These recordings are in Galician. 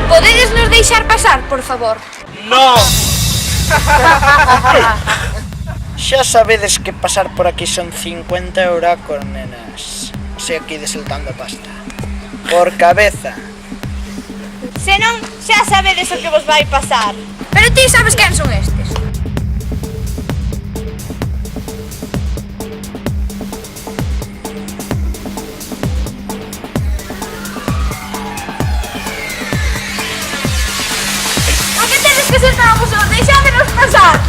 Podedes nos deixar pasar, por favor? No! Xa sabedes que pasar por aquí son 50 euracos, nenas. O sea, aquí desoltando pasta. Por cabeza. Se non, xa sabedes o que vos vai pasar. Pero ti sabes quen son estes? O que tedes que sentamos os? Deixádenos pasar!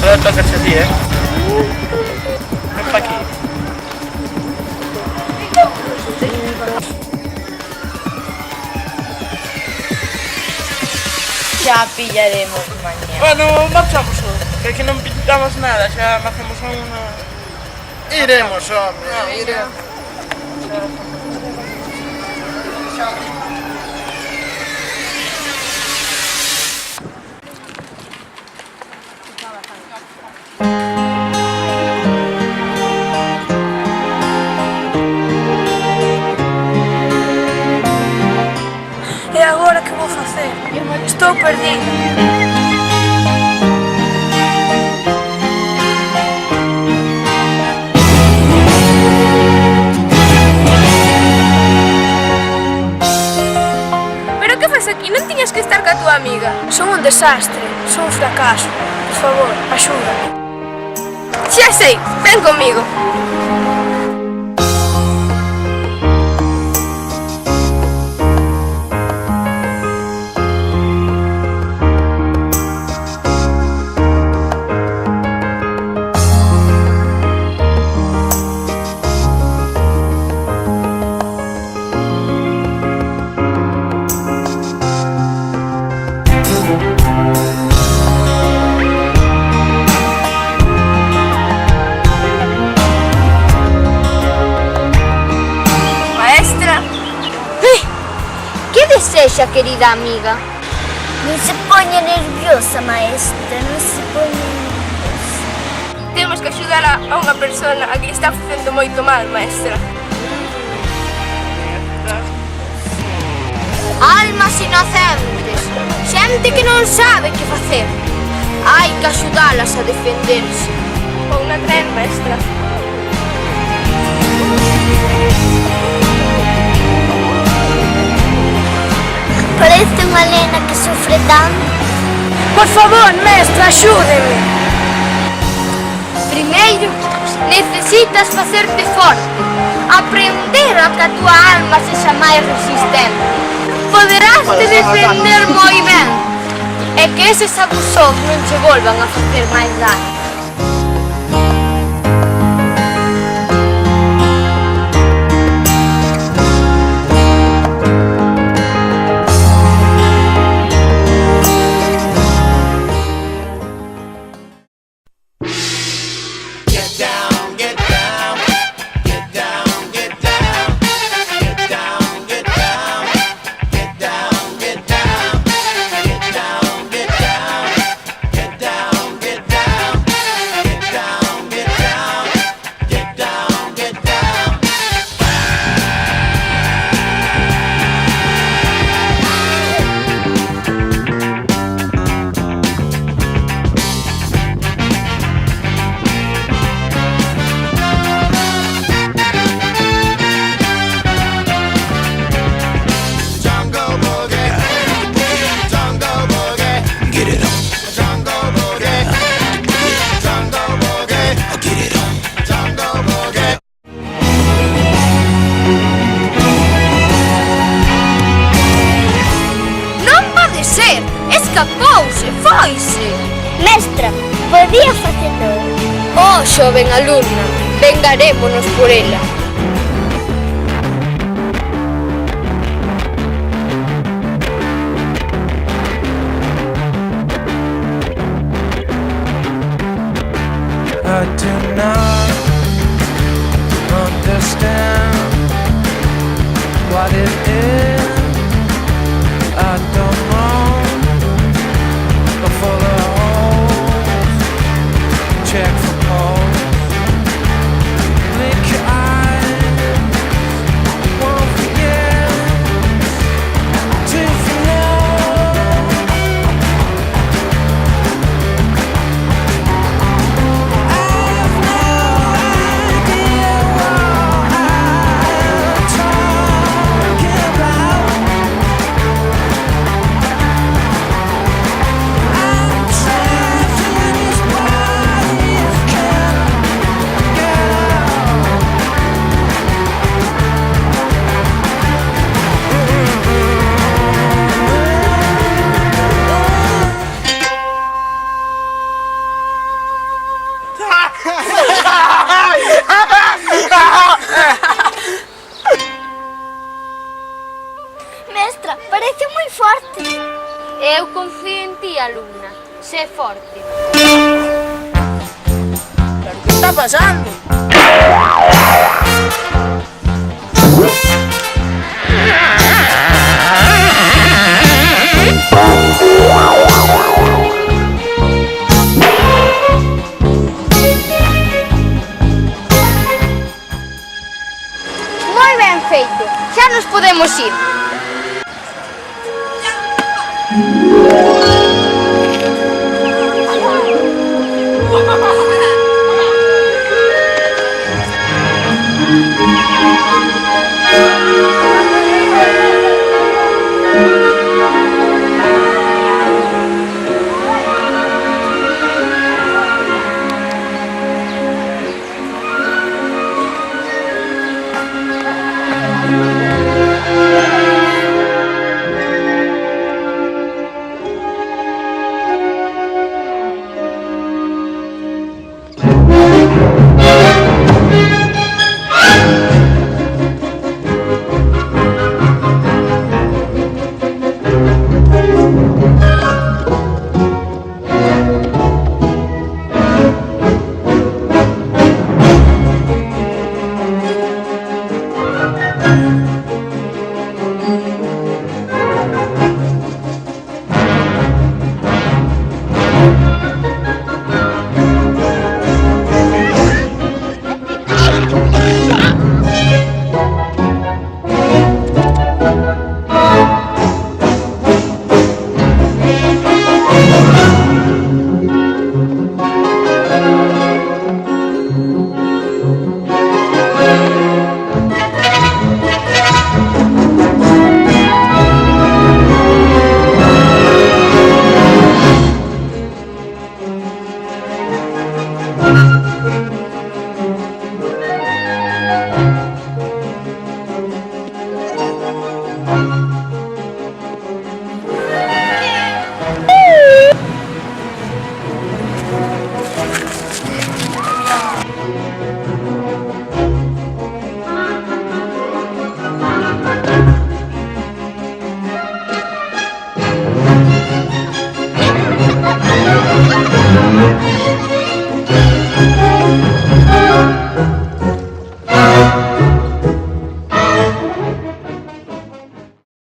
Solo tocas a ti, Ven pa' aquí. Xa pillaremos mañá. Bueno, marchamos hoxe, que aquí non pintamos nada, xa facemos unha... Iremos, hombre, iremos. E agora que vou facer? Estou perdida. Pero que faz aquí? Non tiñas que estar ca tua amiga. Son un desastre, son un fracaso. Por favor, axúdame. Xa sei, ven comigo. Desexa, querida amiga. Non se poña nerviosa, maestra, non se poña nerviosa. Temos que axudar a unha persona a que está facendo moito mal, maestra. Almas inocentes, xente que non sabe que facer. Hai que axudalas a defenderse. Con unha tren, maestra. Parece unha nena que sufre tanto. Por favor, mestra, axúdeme. Primeiro, necesitas facerte forte. Aprender a que a tua alma sexa máis resistente. Poderás te defender moi ben. E que eses abusós non che volvan a facer máis daño. ser! Escapouse, foise! Mestra, podía facelo. Oh, xoven alumna, vengarémonos por ela. I do not understand what it is. I don't know. For the holes, check for holes. Blink your eyes, won't forget till you know. I have no idea what I'm talking about. I'm trapped in this body, can't get Mestra, parece moi forte. Eu confío en ti, alumna. Sé forte. ¿Pero qué está pasando? Moi ben feito. Xa nos podemos ir.